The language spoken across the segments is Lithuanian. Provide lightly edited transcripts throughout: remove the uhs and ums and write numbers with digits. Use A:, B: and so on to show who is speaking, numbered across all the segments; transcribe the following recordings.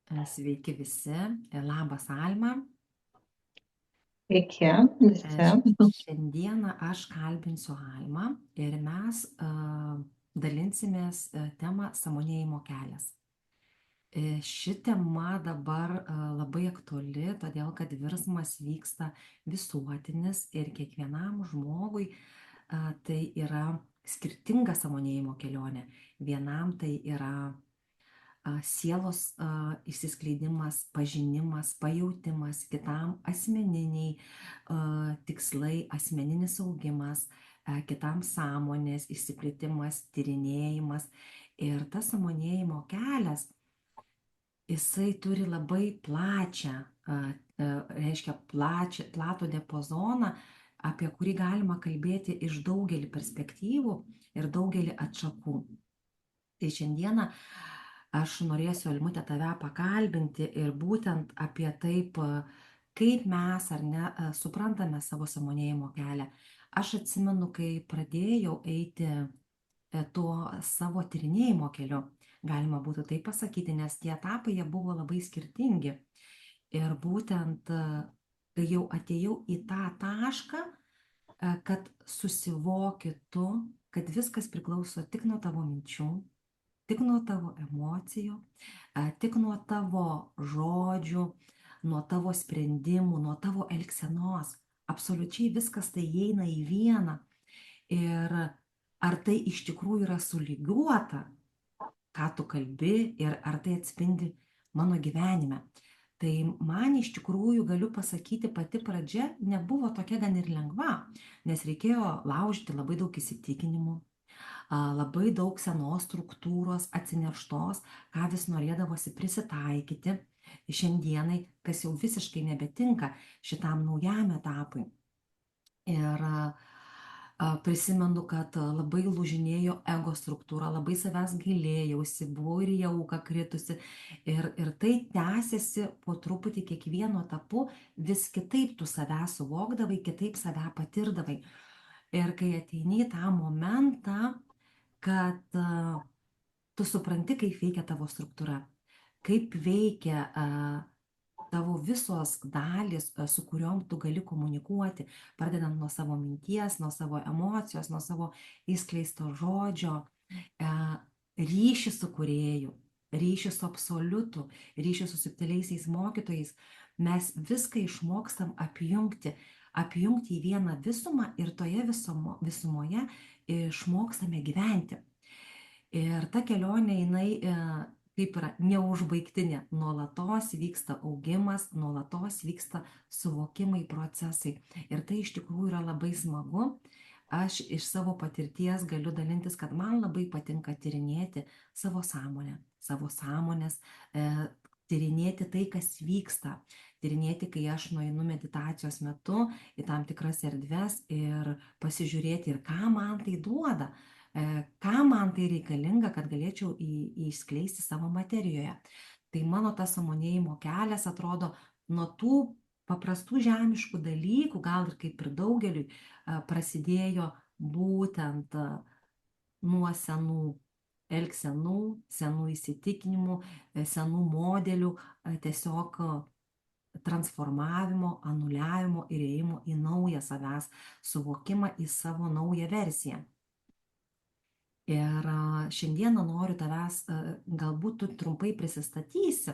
A: Sveiki visi. Labas, Alma.
B: Sveiki
A: E,
B: visi.
A: Šiandieną aš kalbinsiu Almą ir mes dalinsimės temą sąmonėjimo kelias. Ši tema dabar labai aktuali, todėl kad virsmas vyksta visuotinis ir kiekvienam žmogui tai yra skirtinga sąmonėjimo kelionė. Vienam tai yra sielos išsiskleidimas, pažinimas, pajautimas, kitam asmeniniai tikslai, asmeninis augimas, kitam sąmonės išsiplėtimas, tyrinėjimas. Ir tas sąmonėjimo kelias, jisai turi labai plačią, reiškia platų diapazoną, apie kurį galima kalbėti iš daugelį perspektyvų ir daugelį atšakų. Tai šiandieną aš norėsiu, Almute, tave pakalbinti ir būtent apie taip, kaip mes ar ne suprantame savo sąmonėjimo kelią. Aš atsimenu, kai pradėjau eiti tuo savo tyrinėjimo keliu, galima būtų taip pasakyti, nes tie etapai jie buvo labai skirtingi. Ir būtent, kai jau atėjau į tą tašką, kad susivoki tu, kad viskas priklauso tik nuo tavo minčių, tik nuo tavo emocijų, tik nuo tavo žodžių, nuo tavo sprendimų, nuo tavo elgsenos. Absoliučiai viskas tai įeina į vieną. Ir ar tai iš tikrųjų yra sulygiuota, ką tu kalbi ir ar tai atspindi mano gyvenime. Tai man iš tikrųjų, galiu pasakyti, pati pradžia nebuvo tokia gan ir lengva, nes reikėjo laužyti labai daug įsitikinimų, labai daug senos struktūros atsineštos, ką vis norėdavosi prisitaikyti šiandienai, kas jau visiškai nebetinka šitam naujam etapui. Ir prisimenu, kad labai lūžinėjo ego struktūra, labai savęs gailėjausi, buvau ir į auką kritusi. Ir tai tęsiasi po truputį kiekvienu etapu, vis kitaip tu save suvokdavai, kitaip save patirdavai. Ir kai ateini į tą momentą, kad tu supranti, kaip veikia tavo struktūra, kaip veikia tavo visos dalys, su kuriuom tu gali komunikuoti, pradedant nuo savo minties, nuo savo emocijos, nuo savo įskleisto žodžio, ryšį su kūrėju, ryšį su absoliutu, ryšį su subtiliaisiais mokytojais, mes viską išmokstam apjungti į vieną visumą ir toje visumoje išmokstame gyventi. Ir ta kelionė, jinai kaip yra neužbaigtinė, nuolatos vyksta augimas, nuolatos vyksta suvokimai, procesai. Ir tai iš tikrųjų yra labai smagu. Aš iš savo patirties galiu dalintis, kad man labai patinka tyrinėti savo sąmonę, savo sąmonės, tyrinėti tai, kas vyksta, tyrinėti, kai aš nueinu meditacijos metu į tam tikras erdves ir pasižiūrėti, ir ką man tai duoda, ką man tai reikalinga, kad galėčiau išskleisti savo materijoje. Tai mano tas sąmonėjimo kelias atrodo nuo tų paprastų žemiškų dalykų, gal ir kaip ir daugeliui, prasidėjo būtent nuo senų elgsenų, senų įsitikinimų, senų modelių, tiesiog transformavimo, anuliavimo ir ėjimo į naują savęs suvokimą, į savo naują versiją. Ir šiandieną noriu tavęs, galbūt tu trumpai prisistatysi,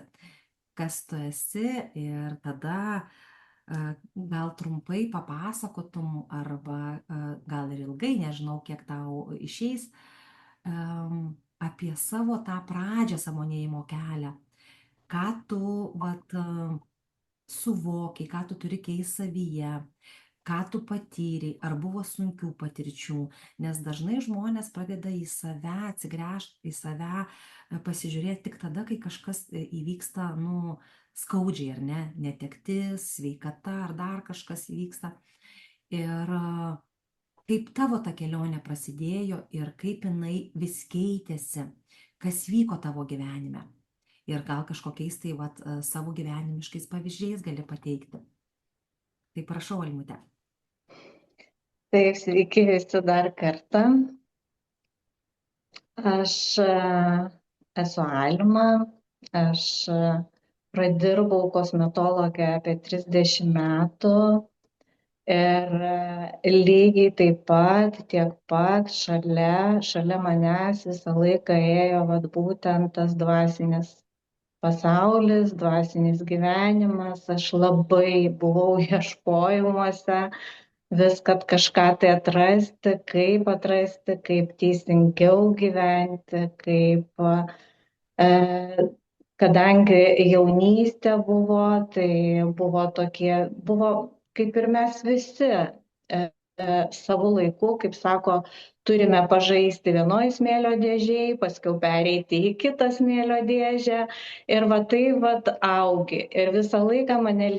A: kas tu esi, ir tada gal trumpai papasakotum, arba gal ir ilgai, nežinau, kiek tau išeis, apie savo tą pradžią sąmonėjimo kelią. Ką tu suvokiai, ką tu turi keisti savyje, ką tu patyrei, ar buvo sunkių patirčių, nes dažnai žmonės pradeda į save atsigręžti, į save pasižiūrėti tik tada, kai kažkas įvyksta, skaudžiai, ar ne, netektis, sveikata, ar dar kažkas įvyksta. Ir kaip tavo ta kelionė prasidėjo ir kaip jinai vis keitėsi, kas vyko tavo gyvenime. Ir gal kažkokiais tai savo gyvenimiškais pavyzdžiais gali pateikti. Tai prašau, Almute.
B: Taip, sveiki visi dar kartą. Aš esu Alma, aš pradirbau kosmetologę apie 30 metų ir lygiai taip pat, tiek pat šalia manęs visą laiką ėjo vat būtent tas dvasinis pasaulis, dvasinis gyvenimas. Aš labai buvau ieškojimuose, vis kad kažką tai atrasti, kaip teisingiau gyventi, kaip kadangi jaunystė buvo, tai buvo kaip ir mes visi savo laiku, kaip sako, turime pažaisti vienoj smėlio dėžėj, paskiau pereiti į kitą smėlio dėžę ir va tai va augi. Ir visą laiką mane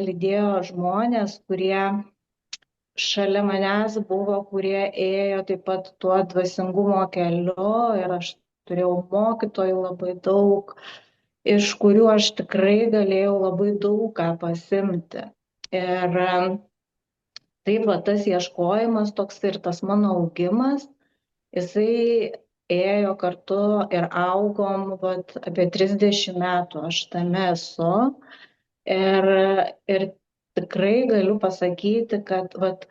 B: lydėjo žmonės, kurie šalia manęs buvo, kurie ėjo taip pat tuo dvasingumo keliu ir aš turėjau mokytojų labai daug, iš kurių aš tikrai galėjau labai daug ką pasimti. Ir taip va tas ieškojimas toks ir tas mano augimas, jisai ėjo kartu ir augom vat, apie 30 metų, aš tame esu. Ir tikrai galiu pasakyti, kad vat,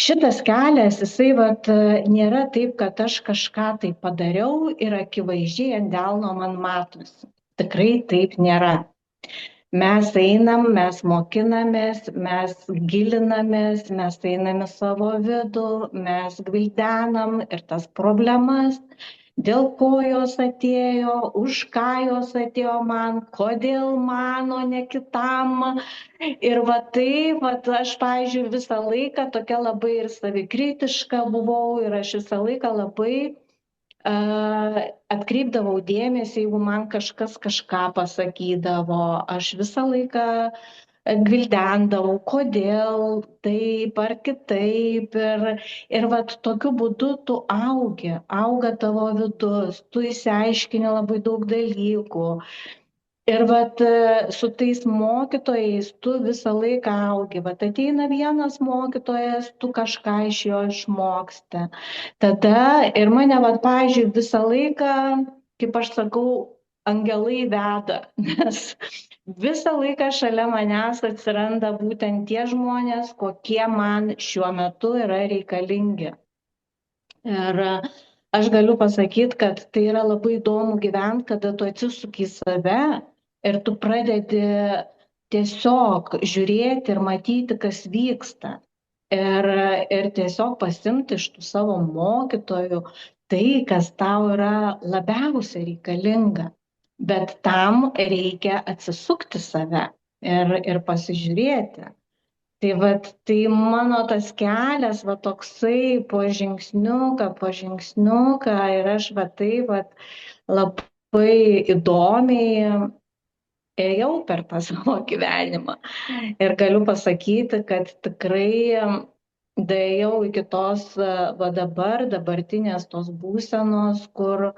B: šitas kelias, jisai vat, nėra taip, kad aš kažką tai padariau ir akivaizdžiai ant delno man matosi. Tikrai taip nėra. Mes einam, mes mokinamės, mes gilinamės, mes einam į savo vidų, mes gvildenam ir tas problemas, dėl ko jos atėjo, už ką jos atėjo man, kodėl mano, ne kitam. Ir va tai, va aš, pavyzdžiui, visą laiką tokia labai ir savikritiška buvau ir aš visą laiką labai atkreipdavau dėmesį, jeigu man kažkas kažką pasakydavo, aš visą laiką gvildendavau, kodėl taip ar kitaip. Ir vat tokiu būdu tu auga tavo vidus, tu išsiaiškini labai daug dalykų. Ir vat su tais mokytojais tu visą laiką augi. Vat ateina vienas mokytojas, tu kažką iš jo išmoksti. Tada ir mane, vat, pavyzdžiui, visą laiką, kaip aš sakau, angelai veda, nes visą laiką šalia manęs atsiranda būtent tie žmonės, kokie man šiuo metu yra reikalingi. Ir aš galiu pasakyti, kad tai yra labai įdomu gyventi, kada tu atsisuki į save ir tu pradedi tiesiog žiūrėti ir matyti, kas vyksta. Ir tiesiog pasimti iš tų savo mokytojų tai, kas tau yra labiausiai reikalinga. Bet tam reikia atsisukti save ir pasižiūrėti. Tai vat, tai mano tas kelias, va toksai po žingsniuką ir aš va taip vat labai įdomiai ėjau per tą savo gyvenimą. Ir galiu pasakyti, kad tikrai daėjau iki tos va dabartinės tos būsenos, kur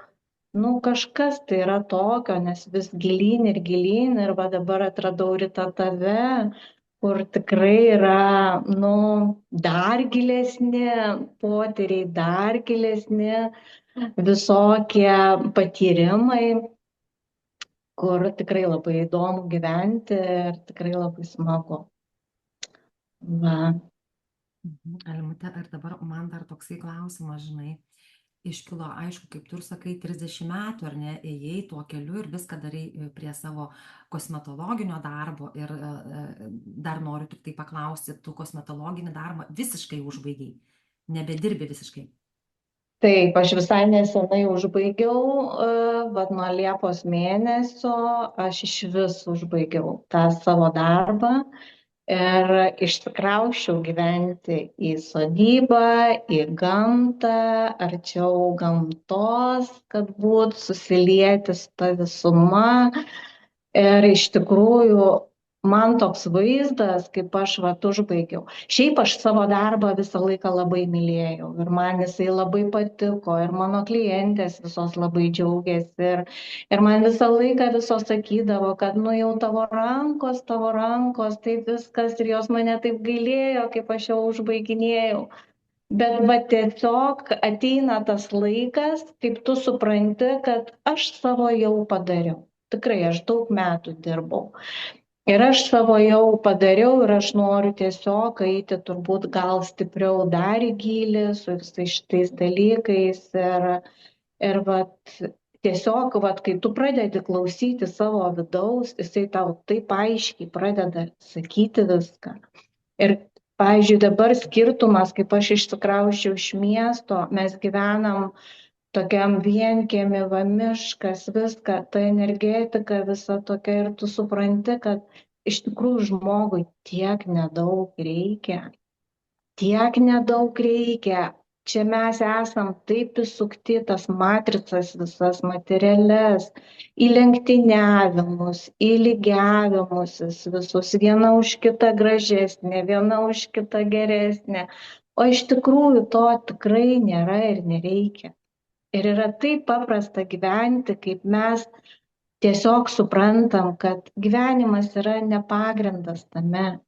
B: kažkas tai yra tokio, nes vis gilyn ir va dabar atradau Rita tave, kur tikrai yra, dar gilesni potyriai, dar gilesni visokie patyrimai, kur tikrai labai įdomu gyventi ir tikrai labai smagu. Va.
A: Almute, ir dabar man dar toksai klausimas, žinai, iškilo, aišku, kaip tu ir sakai, 30 metų, ar ne, ėjai tuo keliu ir viską darai prie savo kosmetologinio darbo ir dar noriu tik tai paklausti, tu kosmetologinį darbą visiškai užbaigiai, nebedirbi visiškai.
B: Taip, aš visai nesenai užbaigiau, vat nuo Liepos mėnesio aš iš vis užbaigiau tą savo darbą ir išsikrausčiau gyventi į sodybą, į gamtą, arčiau gamtos, kad būt susilieti su ta visuma. Ir iš tikrųjų man toks vaizdas, kaip aš vat užbaigiau. Šiaip aš savo darbą visą laiką labai mylėjau ir man jisai labai patiko ir mano klientės visos labai džiaugiasi ir man visą laiką visos sakydavo, kad jau tavo rankos, taip viskas ir jos mane taip gailėjo, kaip aš jau užbaiginėjau. Bet va tiesiog ateina tas laikas, kaip tu supranti, kad aš savo jau padariau. Tikrai aš daug metų dirbau. Ir aš savo jau padariau ir aš noriu tiesiog eiti turbūt gal stipriau dar į gylį su visais šitais dalykais. Ir vat, tiesiog, vat, kai tu pradedi klausyti savo vidaus, jisai tau taip aiškiai pradeda sakyti viską. Ir, pavyzdžiui, dabar skirtumas, kaip aš išsikrausčiau iš miesto, mes gyvenam tokiam vienkiemy, va miškas, viską, ta energetika visa tokia ir tu supranti, kad iš tikrųjų žmogui tiek nedaug reikia. Čia mes esam taip įsukti tas matricas visas materialias, į lenktyniavimus, į lygiavimusis visus, viena už kitą gražesnė, viena už kitą geresnė. O iš tikrųjų to tikrai nėra ir nereikia. Ir yra taip paprasta gyventi, kaip mes tiesiog suprantam, kad gyvenimas yra ne pagrindas tame.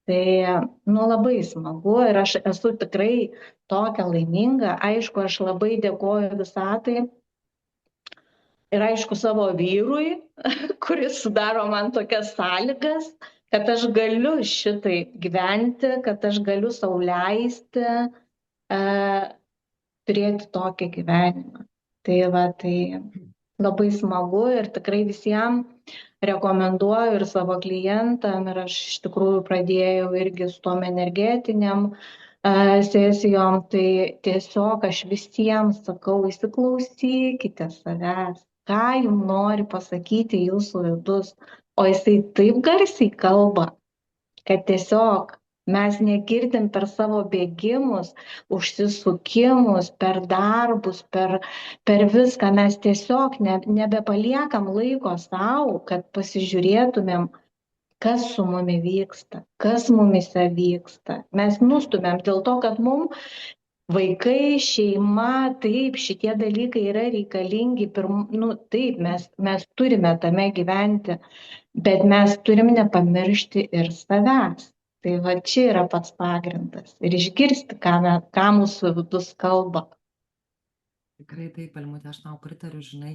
B: Tai, nu, labai smagu ir aš esu tikrai tokia laiminga. Aišku, aš labai dėkoju visatai ir aišku savo vyrui, kuris sudaro man tokias sąlygas, kad aš galiu šitai gyventi, kad aš galiu sau leisti turėti tokį gyvenimą. Tai va, tai labai smagu ir tikrai visiems rekomenduoju ir savo klientam ir aš iš tikrųjų pradėjau irgi su tom energetiniam sesijom, tai tiesiog aš visiems sakau, įsiklausykite savęs, ką jums nori pasakyti jūsų vidus, o jisai taip garsiai kalba, kad tiesiog mes negirdim per savo bėgimus, užsisukimus, per darbus, per viską. Mes tiesiog nebepaliekam laiko savo, kad pasižiūrėtumėm, kas su mumi vyksta, kas mumise vyksta. Mes nustumėm dėl to, kad mums vaikai, šeima, taip, šitie dalykai yra reikalingi. Nu, taip, mes turime tame gyventi, bet mes turim nepamiršti ir savęs. Tai va čia yra pats pagrindas. Ir išgirsti, ką mūsų vidus kalba.
A: Tikrai taip, Almutė, aš tau pritariu, žinai,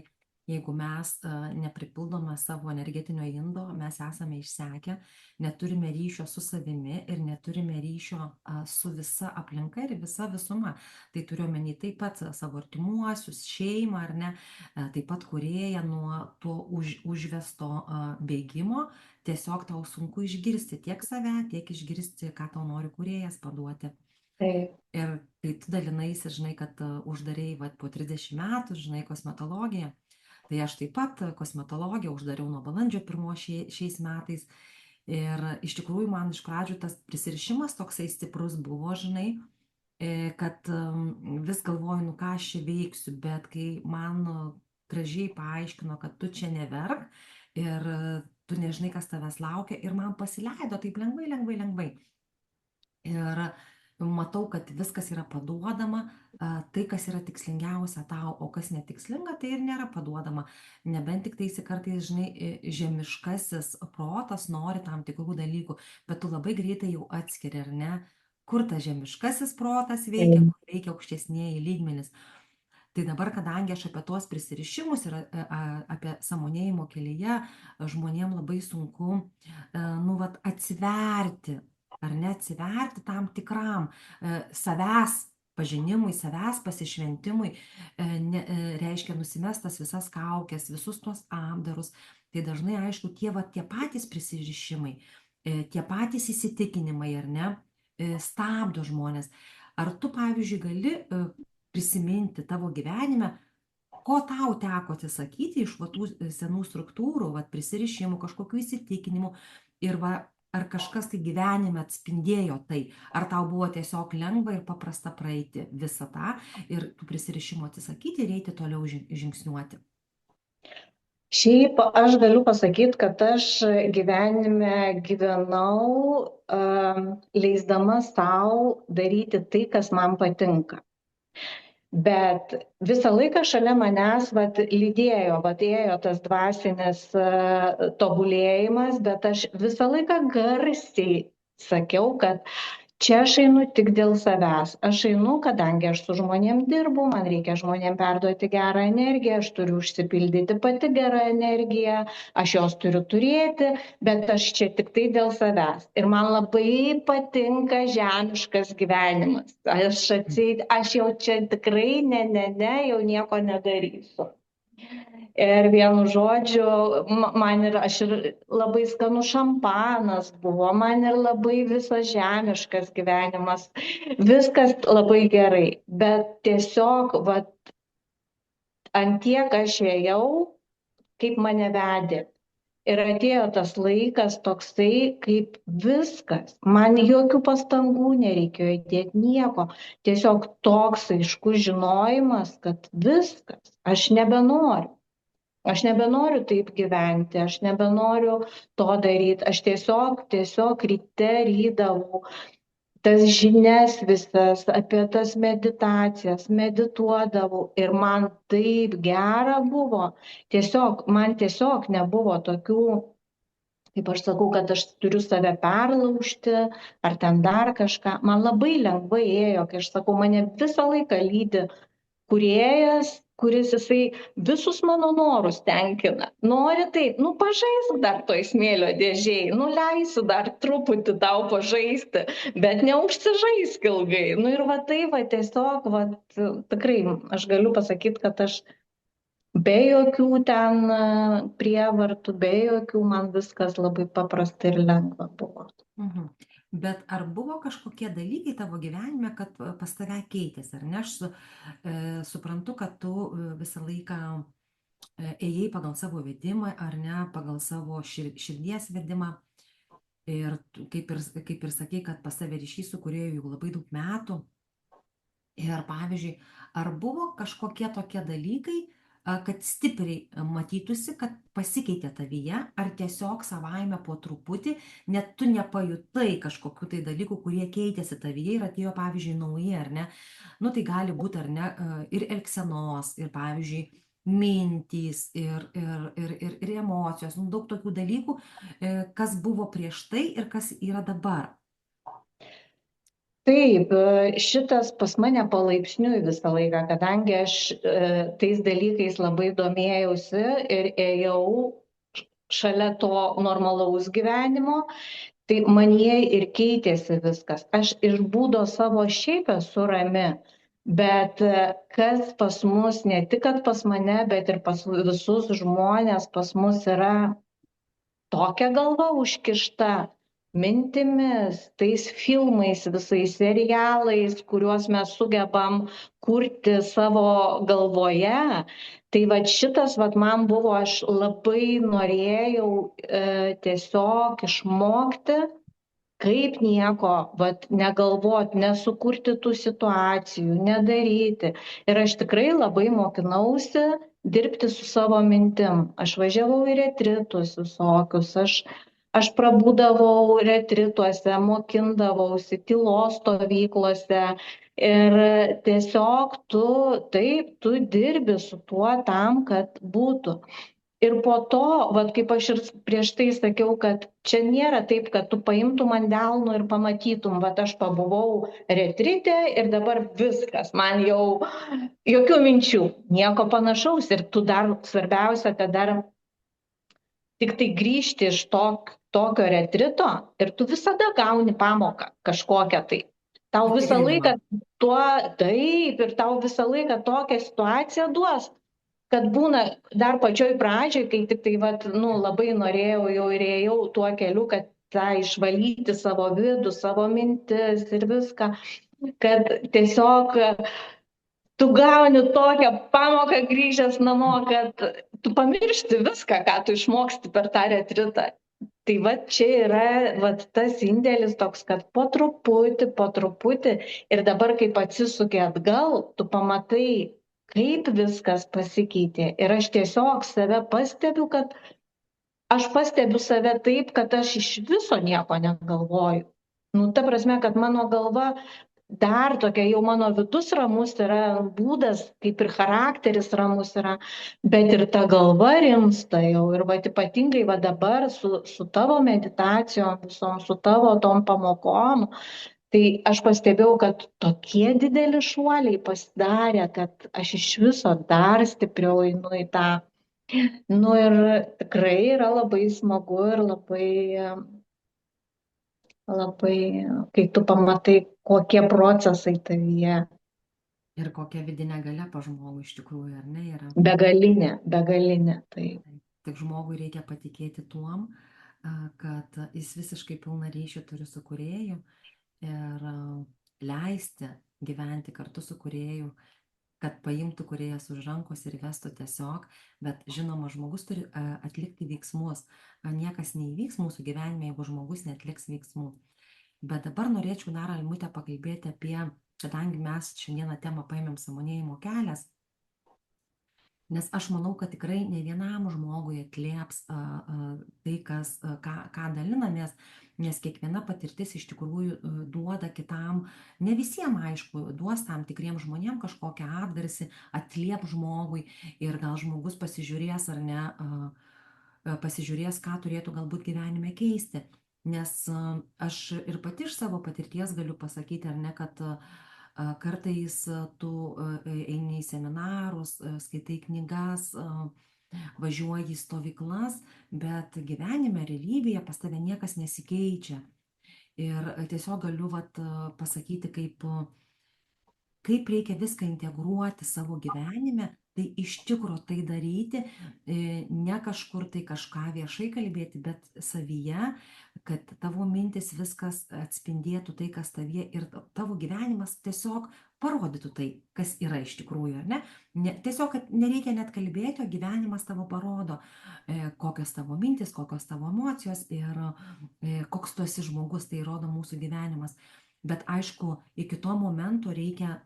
A: jeigu mes nepripildome savo energetinio indo, mes esame išsekę, neturime ryšio su savimi ir neturime ryšio su visa aplinka ir visa visuma. Tai turiu omeny taip pat savo artimuosius, šeimą, ar ne, taip pat kūrėją nuo to užvesto bėgimo. Tiesiog tau sunku išgirsti tiek save, tiek išgirsti, ką tau nori kūrėjas paduoti.
B: Taip.
A: Ir kai tu dalinaisi, žinai, kad uždarėjai po 30 metų, žinai, kosmetologiją, tai aš taip pat kosmetologiją uždariau nuo balandžio 1 šiais metais. Ir iš tikrųjų man iš pradžių tas prisirišimas toksai stiprus buvo, žinai, kad vis galvoju, nu ką aš čia veiksiu, bet kai man gražiai paaiškino, kad tu čia neverk ir tu nežinai, kas tavęs laukia, ir man pasileido taip lengvai. Ir matau, kad viskas yra paduodama, tai, kas yra tikslingiausia tau, o kas netikslinga, tai ir nėra paduodama. Nebent tik tais kartais, žinai, žemiškasis protas nori tam tikrų dalykų, bet tu labai greitai jau atskiri, ar ne, kur tas žemiškasis protas veikia, kur veikia aukštesnieji lygmenys. Tai dabar, kadangi aš apie tuos prisirišimus ir apie sąmonėjimo kelyje, žmonėm labai sunku, nu, vat, atsiverti, ar ne, atsiverti tam tikram savęs pažinimui, savęs pasišventimui, reiškia nusimestas visas kaukės, visus tuos apdarus. Tai dažnai, aišku, tie patys prisirišimai, tie patys įsitikinimai, ar ne, stabdo žmonės. Ar tu, pavyzdžiui, gali prisiminti tavo gyvenime, ko tau teko atsisakyti iš tų senų struktūrų, prisirišimų, kažkokių įsitikinimų, ir ar kažkas tai gyvenime atspindėjo tai, ar tau buvo tiesiog lengva ir paprasta praeiti visą tą ir tų prisirišimų atsisakyti ir eiti toliau žingsniuoti.
B: Šiaip aš galiu pasakyti, kad aš gyvenime gyvenau leisdama savo daryti tai, kas man patinka. Bet visą laiką šalia manęs lydėjo, ėjo tas dvasinis tobulėjimas, bet aš visą laiką garsiai sakiau, kad čia aš einu tik dėl savęs. Aš einu, kadangi aš su žmonėm dirbu, man reikia žmonėm perduoti gerą energiją, aš turiu užsipildyti pati gerą energiją, aš jos turiu turėti, bet aš čia tik tai dėl savęs. Ir man labai patinka žemiškas gyvenimas. Aš jau čia tikrai ne, jau nieko nedarysiu. Ir vienu žodžiu, man ir aš ir labai skanus šampanas buvo, man ir labai visas žemiškas gyvenimas, viskas labai gerai, bet tiesiog, vat, antiek aš ėjau, kaip mane vedė. Ir atėjo tas laikas toksai, kaip viskas. Man jokių pastangų nereikėjo įdėti nieko. Tiesiog toks aiškus žinojimas, kad viskas, aš nebenoriu. Aš nebenoriu taip gyventi, aš nebenoriu to daryti. Aš tiesiog ryte rydavau tas žinias visas apie tas meditacijas, medituodavau ir man taip gera buvo. Man tiesiog nebuvo tokių, kaip aš sakau, kad aš turiu save perlaužti ar ten dar kažką. Man labai lengvai ėjo, kai aš sakau, mane visą laiką lydi kūrėjas, kuris jisai visus mano norus tenkina. Nori taip, pažaisk dar toj smėlio dėžėj, leisiu dar truputį tau pažaisti, bet neužsižaisk ilgai. Ir tiesiog, tikrai, aš galiu pasakyti, kad aš be jokių ten prievartų, be jokių, man viskas labai paprasta ir lengva buvo.
A: Mhm. Bet ar buvo kažkokie dalykai tavo gyvenime, kad pas tave keitėsi, ar ne? Aš suprantu, kad tu visą laiką ėjai pagal savo vedimą, ar ne, pagal savo širdies vedimą. Ir kaip ir sakei, kad pas tave ryšys su kūrėju jau labai daug metų. Ir pavyzdžiui, ar buvo kažkokie tokie dalykai, kad stipriai matytųsi, kad pasikeitė tavyje, ar tiesiog savaime po truputį, net tu nepajutai kažkokių tai dalykų, kurie keitėsi tavyje ir atėjo, pavyzdžiui, nauji, ar ne? Tai gali būti, ar ne, ir elgsenos, ir, pavyzdžiui, mintys, ir emocijos, daug tokių dalykų, kas buvo prieš tai ir kas yra dabar.
B: Taip, šitas pas mane palaipsniui visą laiką, kadangi aš tais dalykais labai domėjausi ir ėjau šalia to normalaus gyvenimo, tai manyje ir keitėsi viskas. Aš iš būdo savo šiaip esu rami, bet kas pas mus, ne tik kad pas mane, bet ir pas visus žmonės, pas mus yra tokia galva užkišta mintimis, tais filmais, visais serialais, kuriuos mes sugebam kurti savo galvoje. Tai šitas man buvo, aš labai norėjau tiesiog išmokti, kaip nieko, negalvoti, nesukurti tų situacijų, nedaryti. Ir aš tikrai labai mokinausi dirbti su savo mintim. Aš važiavau į retritus visokius, aš prabūdavau retrituose, mokindavausi tylos stovyklose ir tiesiog tu dirbi su tuo tam, kad būtų. Ir po to, kaip aš ir prieš tai sakiau, kad čia nėra taip, kad tu paimtum ant delno ir pamatytum, aš pabuvau retrite ir dabar viskas, man jau jokių minčių, nieko panašaus. Ir tu dar, svarbiausia, kad dar tik tai grįžti iš tokio retrito ir tu visada gauni pamoką kažkokią tai. Tau visą laiką taip, ir tau visą laiką tokią situaciją duos, kad būna dar pačioj pradžioj, kai tik tai labai norėjau jau ir ėjau tuo keliu, kad išvalyti savo vidų, savo mintis ir viską, kad tiesiog tu gauni tokią pamoką grįžęs namo, kad tu pamiršti viską, ką tu išmoksti per tą retritą. Tai čia yra tas indėlis toks, kad po truputį ir dabar, kaip atsisuki atgal, tu pamatai, kaip viskas pasikeitė. Ir aš tiesiog save pastebiu, kad aš pastebiu save taip, kad aš iš viso nieko negalvoju. Ta prasme, kad mano galva dar tokia, jau mano vidus ramus yra, būdas, kaip ir charakteris ramus yra, bet ir ta galva rimsta jau. Ir ypatingai dabar su tavo meditacijom visom, su tavo tom pamokom, Tai aš pastebėjau, kad tokie dideli šuoliai pasidarė, kad aš iš viso dar stipriau einu į tą. Nu ir tikrai yra labai smagu ir labai, kai tu pamatai, kokie procesai tavyje.
A: Ir kokia vidinė galia pas žmogų iš tikrųjų, ar ne, yra.
B: Begalinė, begalinė. Tai
A: Tik žmogui reikia patikėti tuom, kad jis visiškai pilną ryšį turi su kūrėju ir leisti gyventi kartu su kūrėju, kad paimtų kūrėjas už rankos ir vestų tiesiog, bet žinoma, žmogus turi atlikti veiksmus. Niekas neįvyks mūsų gyvenime, jeigu žmogus netliks veiksmų. Bet dabar norėčiau dar, Almute, pakalbėti apie, kadangi mes šiandieną temą paėmėm sąmonėjimo kelias, nes aš manau, kad tikrai ne vienam žmogui atlieps tai, ką dalinamės, nes kiekviena patirtis iš tikrųjų duoda kitam, ne visiems aišku, duos tam tikriem žmonėm kažkokią atgarsį, atliep žmogui ir gal žmogus pasižiūrės ar ne, pasižiūrės, ką turėtų galbūt gyvenime keisti. Nes aš ir pati iš savo patirties galiu pasakyti, ar ne, kad kartais tu eini į seminarus, skaitai knygas, važiuoji į stovyklas, bet gyvenime, realybėje pas tave niekas nesikeičia. Ir tiesiog galiu pasakyti, kaip reikia viską integruoti savo gyvenime, tai iš tikro tai daryti, ne kažkur tai kažką viešai kalbėti, bet savyje, kad tavo mintis viskas atspindėtų tai, kas tavyje ir tavo gyvenimas tiesiog parodytų tai, kas yra iš tikrųjų, ar ne? Tiesiog, kad nereikia net kalbėti, o gyvenimas tavo parodo, kokios tavo mintis, kokios tavo emocijos ir koks tu esi žmogus, tai rodo mūsų gyvenimas. Bet aišku, iki to momento reikia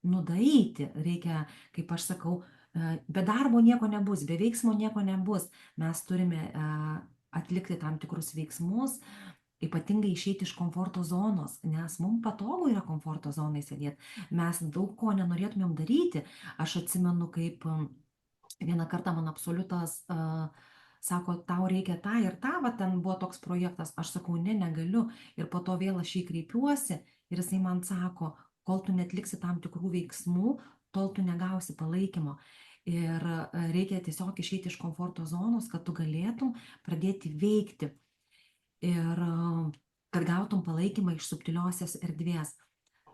A: nudaryti, reikia, kaip aš sakau, be darbo nieko nebus, be veiksmo nieko nebus. Mes turime atlikti tam tikrus veiksmus, ypatingai išeiti iš komforto zonos, nes mums patogu yra komforto zonai sėdėti. Mes daug ko nenorėtumėm daryti. Aš atsimenu, kaip vieną kartą man absoliutas sako, tau reikia tą ir tą, ten buvo toks projektas, aš sakau, negaliu. Ir po to vėl aš jį kreipiuosi ir jisai man sako, kol tu netliksi tam tikrų veiksmų, tol tu negausi palaikymo. Ir reikia tiesiog išeiti iš komforto zonos, kad tu galėtum pradėti veikti. Ir kad gautum palaikymą iš subtiliosios erdvės.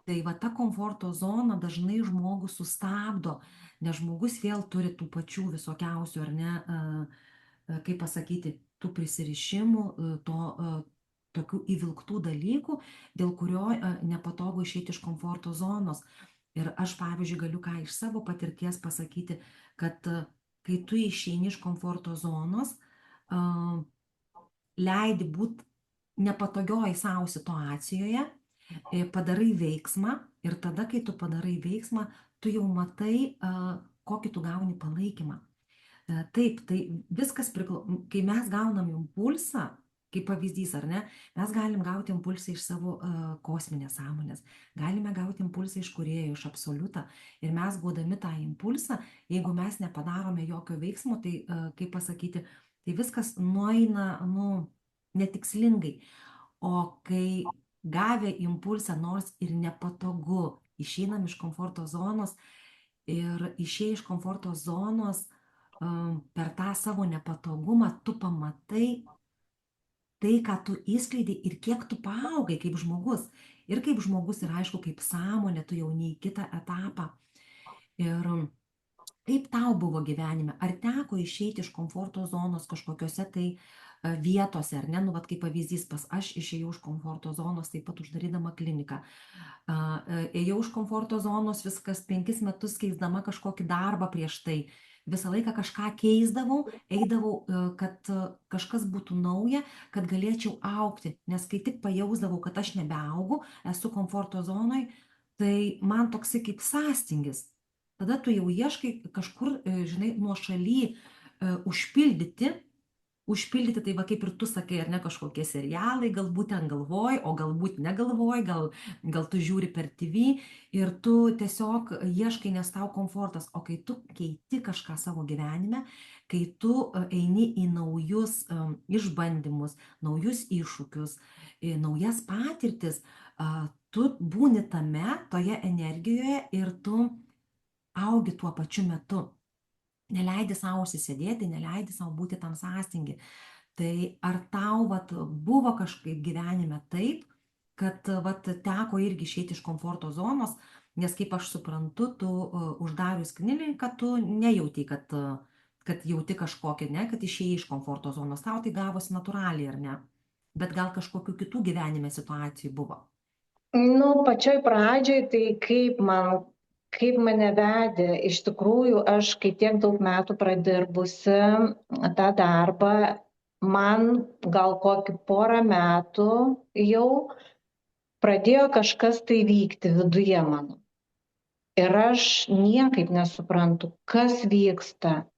A: Tai ta komforto zona dažnai žmogų sustabdo, nes žmogus vėl turi tų pačių visokiausių, ar ne, kaip pasakyti, tų prisirišimų, tokių įvilktų dalykų, dėl kurio nepatogu išeiti iš komforto zonos. Ir aš, pavyzdžiui, galiu ką iš savo patirties pasakyti, kad kai tu išeini iš komforto zonos, leidi būti nepatogioj savo situacijoje, padarai veiksmą ir tada, kai tu padarai veiksmą, tu jau matai, kokį tu gauni palaikymą. Taip, tai viskas priklauso, kai mes gaunam impulsą, kaip pavyzdys, ar ne, mes galim gauti impulsą iš savo kosminės sąmonės, galime gauti impulsą iš kūrėjo, iš absoliutą. Ir mes gaudami tą impulsą, jeigu mes nepadarome jokio veiksmo, tai, kaip pasakyti, tai viskas nueina, netikslingai. O kai gavę impulsą, nors ir nepatogu, išeinam iš komforto zonos ir išėję iš komforto zonos, per tą savo nepatogumą tu pamatai tai, ką tu įskleidai ir kiek tu paaugai kaip žmogus. Ir kaip žmogus, ir aišku, kaip sąmonė, tu jau nei kitą etapą. Ir kaip tau buvo gyvenime? Ar teko išeiti iš komforto zonos kažkokiose tai vietose, ar ne? Kaip pavyzdys, aš išėjau iš komforto zonos, taip pat uždarydama kliniką. Ėjau iš komforto zonos viskas 5 metus keisdama kažkokį darbą prieš tai. Visą laiką kažką keisdavau, eidavau, kad kažkas būtų nauja, kad galėčiau augti. Nes kai tik pajausdavau, kad aš nebeaugu, esu komforto zonoj, tai man toksai kaip sąstingis. Tada tu jau ieškai kažkur, žinai, nuošaly užpildyti, tai kaip ir tu sakai, ar ne, kažkokie serialai, galbūt ten galvoj, o galbūt negalvoj, gal tu žiūri per TV ir tu tiesiog ieškai, nes tau komfortas. O kai tu keiti kažką savo gyvenime, kai tu eini į naujus išbandymus, naujus iššūkius, naujas patirtis, tu būni toje energijoje ir tu augi tuo pačiu metu. Neleidi savo užsisėdėti, neleidi savo būti tam sąstingi. Tai ar tau buvo kažkaip gyvenime taip, kad teko irgi išeiti iš komforto zonos, nes kaip aš suprantu, tu uždarius kliniką, tu nejauti, kad jauti kažkokį, ne, kad išėjai iš komforto zonos, tau tai gavosi natūraliai, ar ne? Bet gal kažkokių kitų gyvenime situacijų buvo?
B: Nu, pačioj pradžioj, tai kaip mane vedė, iš tikrųjų, aš kai tiek daug metų pradirbusi tą darbą, man gal kokį porą metų jau pradėjo kažkas tai vykti viduje mano. Ir aš niekaip nesuprantu, kas vyksta,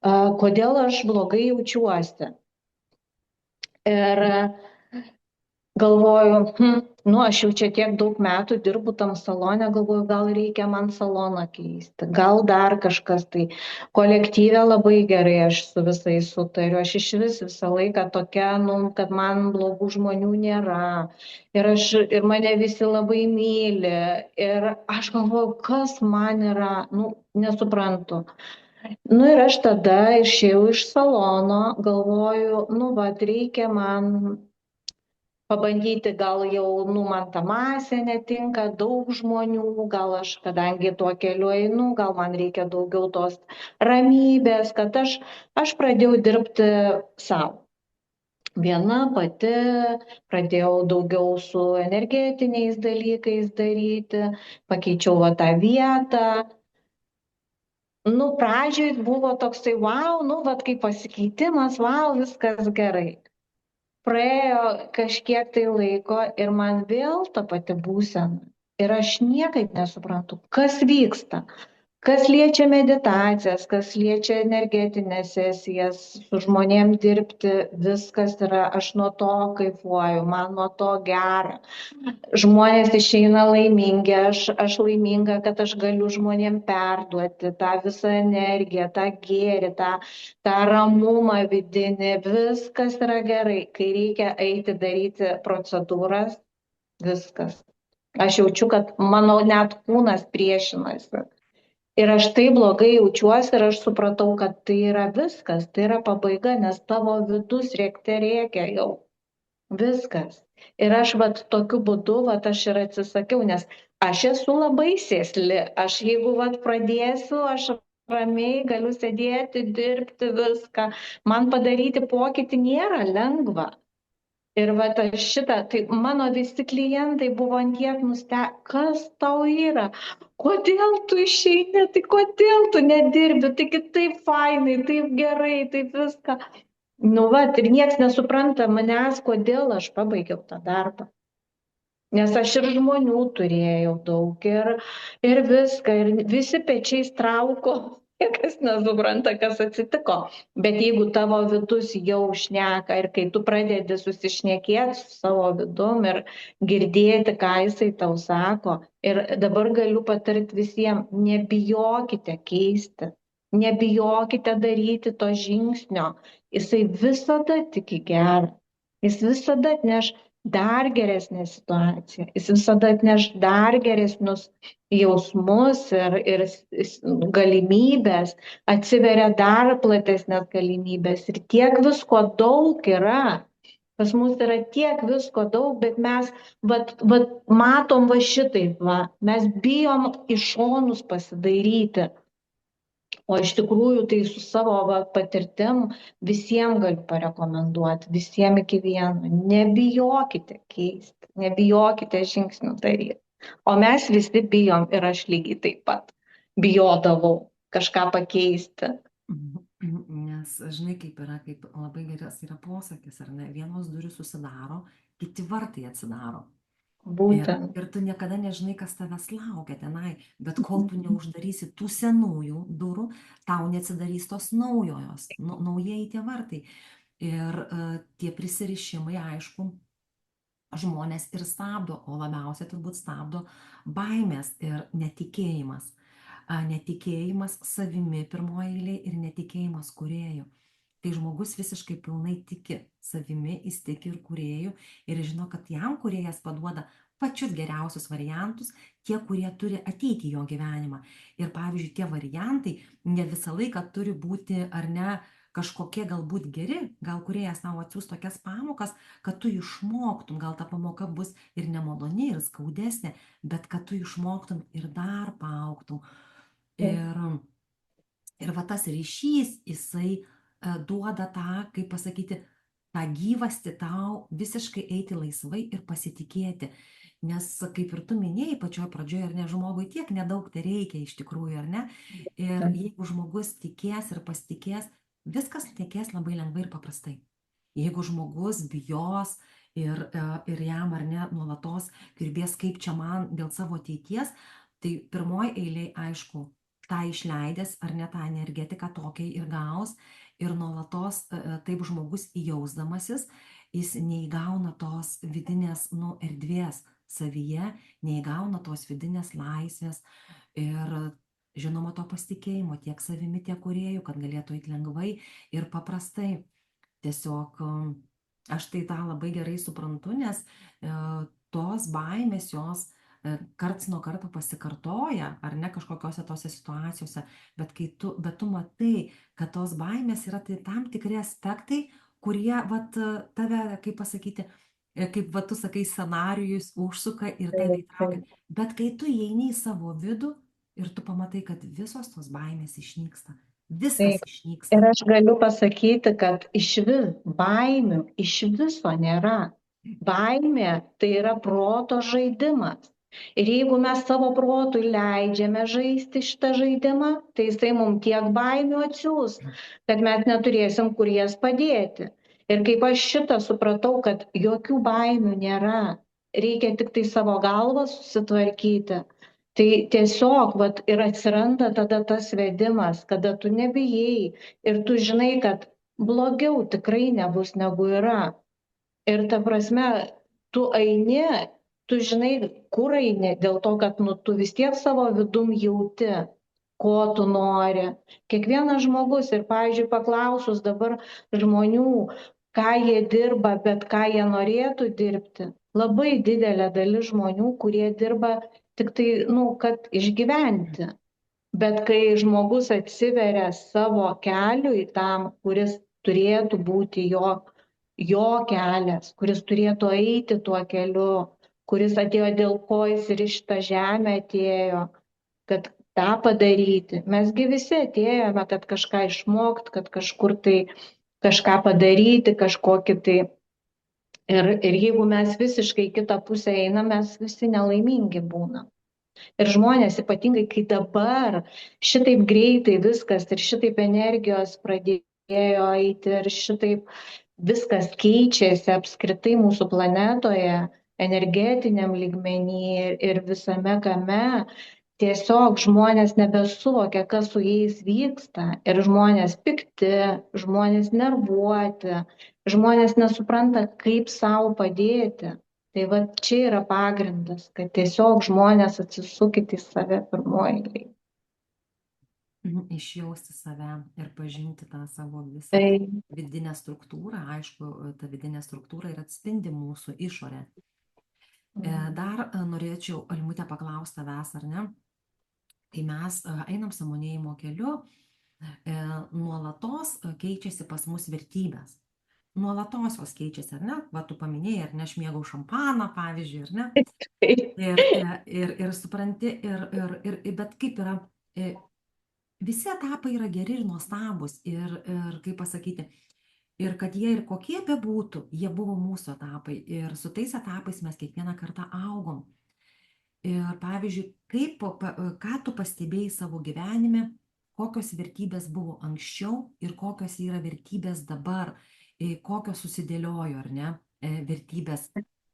B: kodėl aš blogai jaučiuosi. Ir galvoju, nu aš jau čia tiek daug metų dirbu tam salone, galvoju, gal reikia man saloną keisti, gal dar kažkas tai. Kolektyve labai gerai aš su visais sutariu, aš iš visą laiką tokia, nu, kad man blogų žmonių nėra. Ir mane visi labai myli. Ir aš galvoju, kas man yra, nu, nesuprantu. Nu ir aš tada išėjau iš salono, galvoju, nu, reikia man pabandyti, gal jau, nu, man ta masė netinka, daug žmonių, gal aš, kadangi tuo keliu einu, gal man reikia daugiau tos ramybės, kad aš pradėjau dirbti savo. Viena pati pradėjau daugiau su energetiniais dalykais daryti, pakeičiau tą vietą. Nu, pradžioj buvo toksai, wow, nu, kaip pasikeitimas, wow, viskas gerai. Praėjo kažkiek tai laiko ir man vėl ta pati būsena. Ir aš niekaip nesuprantu, kas vyksta. Kas liečia meditacijas, kas liečia energetinės sesijas, su žmonėm dirbti, viskas yra, aš nuo to kaifuoju, man nuo to gera. Žmonės išeina laimingi, aš laiminga, kad aš galiu žmonėm perduoti tą visą energiją, tą gėrį, tą ramumą vidinį, viskas yra gerai. Kai reikia eiti daryti procedūras, viskas. Aš jaučiu, kad mano net kūnas priešinasi. Ir aš taip blogai jaučiuosi ir aš supratau, kad tai yra viskas, tai yra pabaiga, nes tavo vidus rėkte rėkia jau. Viskas. Ir aš tokiu būdu, aš ir atsisakiau, nes aš esu labai sėsli. Aš jeigu pradėsiu, aš ramiai galiu sėdėti, dirbti viską. Man padaryti pokytį nėra lengva. Ir tai mano visi klientai buvo tiek nustebę, kas tau yra, kodėl tu išeini, tai kodėl tu nedirbi, taigi taip fainai, taip gerai, taip viską. Nu ir nieks nesupranta manęs, kodėl aš pabaigiau tą darbą. Nes aš ir žmonių turėjau daug ir viską, ir visi pečiais trauko, niekas nesupranta, kas atsitiko. Bet jeigu tavo vidus jau šneka ir kai tu pradedi susišnekėti su savo vidum ir girdėti, ką jisai tau sako, ir dabar galiu patarti visiems, nebijokite keisti, nebijokite daryti to žingsnio, jisai visada tik į gerą, jis visada atneš dar geresnė situacija. Jis visada atneš dar geresnius jausmus ir galimybės, atsiveria dar platesnės galimybės ir tiek visko daug yra. Pas mus yra tiek visko daug, bet mes matom šitaip, mes bijom iš šonus pasidairyti. O iš tikrųjų tai su savo patirtim visiems galiu parekomenduoti, visiems iki vieno. Nebijokite keisti, nebijokite žingsnių daryti. O mes visi bijom ir aš lygiai taip pat bijodavau kažką pakeisti.
A: Nes žinai, kaip labai geras yra posakis, ar ne? Vienos durys susidaro, kiti vartai atsidaro.
B: Būtent.
A: Ir tu niekada nežinai, kas tavęs laukia tenai, bet kol tu neuždarysi tų senųjų durų, tau neatsidarys tos naujojos, naujieji tie vartai. Ir tie prisirišimai, aišku, žmonės ir stabdo, o labiausiai turbūt stabdo baimės ir netikėjimas. Netikėjimas savimi pirmoje eilėje ir netikėjimas kūrėju. Tai žmogus visiškai pilnai tiki savimi, jis tiki ir kūrėju ir žino, kad jam kūrėjas paduoda pačius geriausius variantus, tie, kurie turi ateiti į jo gyvenimą. Ir pavyzdžiui, tie variantai ne visą laiką turi būti, ar ne, kažkokie galbūt geri, gal kūrėjas tau atsiųs tokias pamokas, kad tu išmoktum, gal ta pamoka bus ir nemaloni, ir skaudesnė, bet kad tu išmoktum ir dar paaugtum. Ir va tas ryšys, jisai duoda tą, kaip pasakyti, tą gyvastį tau visiškai eiti laisvai ir pasitikėti. Nes kaip ir tu minėjai pačioje pradžioje, ar ne, žmogui tiek nedaug tai reikia iš tikrųjų, ar ne? Ir jeigu žmogus tikės ir pasitikės, viskas nutekės labai lengvai ir paprastai. Jeigu žmogus bijos ir jam, ar ne, nuolatos kirbės, kaip čia man dėl savo ateities, tai pirmoji eilė, aišku, tą išleidęs, ar ne, tą energetiką tokiai ir gaus, ir nuolatos taip žmogus įjausdamasis, jis neįgauna tos vidinės, erdvės savyje, neįgauna tos vidinės laisvės ir žinoma to pasitikėjimo tiek savimi, tiek kūrėjų, kad galėtų eiti lengvai ir paprastai. Tiesiog aš tai tą labai gerai suprantu, nes tos baimės jos karts nuo karto pasikartoja, ar ne, kažkokiose tose situacijose, bet tu matai, kad tos baimės yra tai tam tikri aspektai, kurie, vat, tave, kaip pasakyti, kaip va tu sakai, scenarijus užsuka ir tave įtraukia. Bet kai tu įeini į savo vidų ir tu pamatai, kad visos tos baimės išnyksta, viskas išnyksta.
B: Ir aš galiu pasakyti, kad išvis baimių iš viso nėra. Baimė tai yra proto žaidimas. Ir jeigu mes savo protui leidžiame žaisti šitą žaidimą, tai jisai mums tiek baimių atsiūs, kad mes neturėsim kur jas padėti. Ir kaip aš šitą supratau, kad jokių baimių nėra, reikia tik tai savo galvą susitvarkyti. Tai tiesiog vat, ir atsiranda tada tas vedimas, kada tu nebijai ir tu žinai, kad blogiau tikrai nebus negu yra. Ir ta prasme, tu eini, tu žinai, kur eini, dėl to, kad tu vis tiek savo vidum jauti, ko tu nori. Kiekvienas žmogus ir, pavyzdžiui, paklausus dabar žmonių, ką jie dirba, bet ką jie norėtų dirbti, labai didelė dalis žmonių, kurie dirba tik tai, kad išgyventi. Bet kai žmogus atsiveria savo keliui tam, kuris turėtų būti jo kelias, kuris turėtų eiti tuo keliu, kuris atėjo dėl ko jis ir iš tą žemę atėjo, kad tą padaryti. Mesgi visi atėjome, kad kažką išmokti, kad kažkur tai kažką padaryti, kažkokį tai. Ir jeigu mes visiškai kitą pusę einam, mes visi nelaimingi būnam. Ir žmonės, ypatingai kai dabar šitaip greitai viskas ir šitaip energijos pradėjo eiti ir šitaip viskas keičiasi apskritai mūsų planetoje, energetiniam lygmenį ir visame kame, tiesiog žmonės nebesuvokia, kas su jais vyksta. Ir žmonės pikti, žmonės nervuoti, žmonės nesupranta, kaip savo padėti. Tai va čia yra pagrindas, kad tiesiog žmonės atsisukit į save pirmoji eilėje.
A: Išjausti save ir pažinti tą savo visą vidinę struktūrą. Aišku, ta vidinė struktūra ir atspindi mūsų išorę. Dar norėčiau, Almute, paklausti tavęs, ar ne? Kai mes einam sąmonėjimo keliu, nuolatos keičiasi pas mus vertybės. Nuolatos jos keičiasi, ar ne? Va, tu paminėjai, ar ne, aš mėgau šampaną, pavyzdžiui, ar ne? Ir supranti, bet kaip yra, visi etapai yra geri ir nuostabus, ir kaip pasakyti, ir kad jie ir kokie bebūtų, jie buvo mūsų etapai, ir su tais etapais mes kiekvieną kartą augom. Ir pavyzdžiui, ką tu pastebėjai savo gyvenime, kokios vertybės buvo anksčiau ir kokios yra vertybės dabar, kokios susidėliojo, ar ne, vertybės,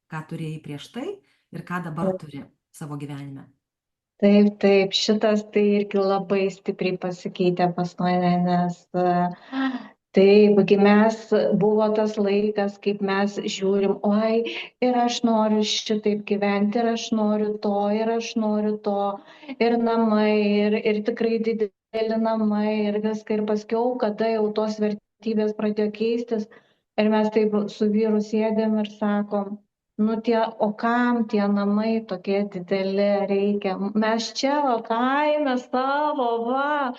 A: ką turėjai prieš tai ir ką dabar turi savo gyvenime.
B: Taip, šitas tai irgi labai stipriai pasikeitė pas mane, nes taip, buvo tas laikas, kaip mes žiūrim, oi, ir aš noriu šitaip gyventi, ir aš noriu to, ir aš noriu to, ir namai, ir tikrai dideli namai, ir viską, ir paskiau, kada jau tos vertybės pradėjo keistis, ir mes taip su vyru sėdėm ir sakom, Nu o kam tie namai tokie dideli reikia? Mes čia va, kaime savo, va,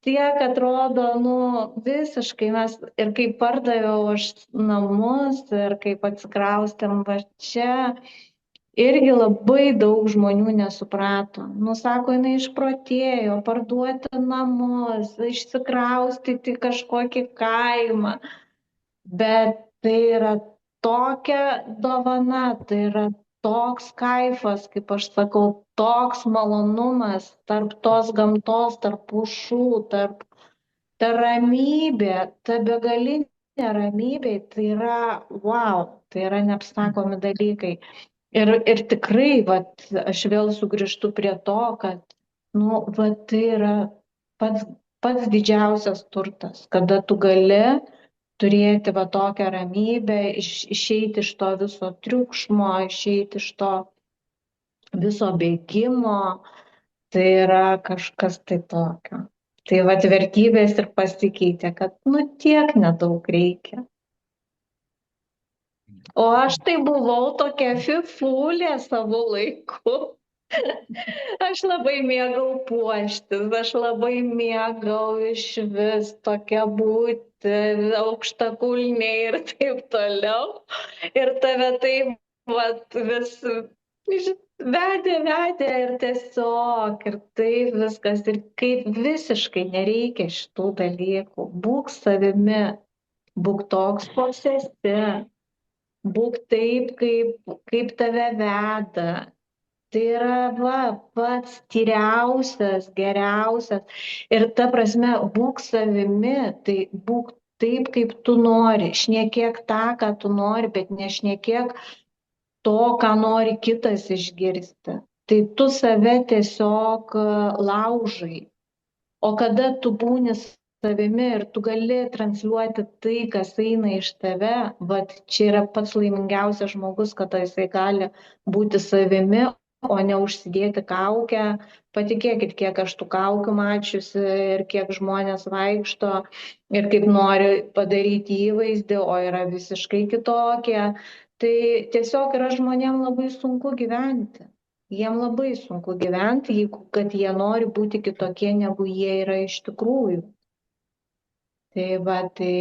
B: tiek atrodo, nu, visiškai mes ir kai pardaviau aš namus ir kaip atsikraustėm va čia, irgi labai daug žmonių nesuprato. Nu, sako, jinai išprotėjo, parduoti namus, išsikraustyti į kažkokį kaimą. Bet tai yra tokia dovana, tai yra toks kaifas, kaip aš sakau, toks malonumas tarp tos gamtos, tarp pušų, ta ramybė, ta begalinė ramybė, tai yra wow, tai yra neapsakomi dalykai. Ir tikrai, vat, aš vėl sugrįžtu prie to, kad, nu, vat, tai yra pats didžiausias turtas, kada tu gali turėti va tokią ramybę, išeiti iš to viso triukšmo, išeiti iš to viso bėgimo, tai yra kažkas tai tokio. Tai vat vertybės ir pasikeitė, kad nu tiek nedaug reikia. O aš tai buvau tokia fifulė savo laiku. Aš labai mėgau puoštis, aš labai mėgau iš vis tokia būti, aukštakulniai ir taip toliau. Ir tave taip vat, vis vedė ir tiesiog, ir taip viskas, ir kaip visiškai nereikia šitų dalykų. Būk savimi, būk toks, koks esi, būk taip, kaip tave veda. Tai yra va, pats tyriausias, geriausias. Ir ta prasme, būk savimi, tai būk taip, kaip tu nori. Šnekėk tą, ką tu nori, bet nešnekėk to, ką nori kitas išgirsti. Tai tu save tiesiog laužai. O kada tu būni savimi ir tu gali transliuoti tai, kas eina iš tave, vat čia yra pats laimingiausias žmogus, kada jisai gali būti savimi, o ne užsidėti kaukę. Patikėkit, kiek aš tų kaukių mačiusi ir kiek žmonės vaikšto ir kaip nori padaryti įvaizdį, o yra visiškai kitokie. Tai tiesiog yra žmonėm labai sunku gyventi. Jiem labai sunku gyventi, jeigu kad jie nori būti kitokie, negu jie yra iš tikrųjų. Tai va, tai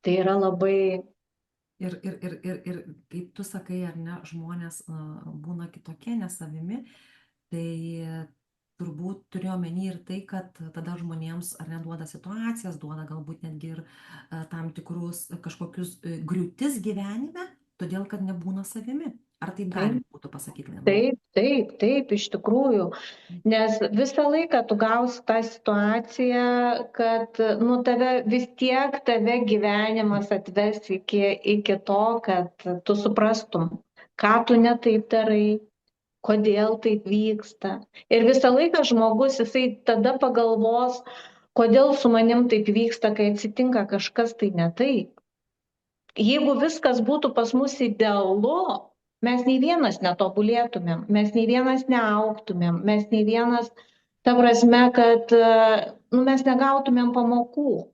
B: yra labai.
A: Ir kaip tu sakai, ar ne, žmonės būna kitokie, nesavimi, tai turbūt turėjo omeny ir tai, kad tada žmonėms ar ne duoda situacijas, duoda galbūt netgi ir tam tikrus kažkokius griūtis gyvenime, todėl kad nebūna savimi. Ar taip galima būtų pasakyti, Laima?
B: Taip, iš tikrųjų. Nes visą laiką tu gausi tą situaciją, kad nu, vis tiek tave gyvenimas atves iki to, kad tu suprastum, ką tu ne taip darai, kodėl taip vyksta. Ir visą laiką žmogus, jisai tada pagalvos, kodėl su manim taip vyksta, kai atsitinka kažkas tai ne taip. Jeigu viskas būtų pas mus idealu, mes nei vienas netobulėtumėm, mes nei vienas neaugtumėm, mes nei vienas, ta prasme, kad nu, mes negautumėm pamokų.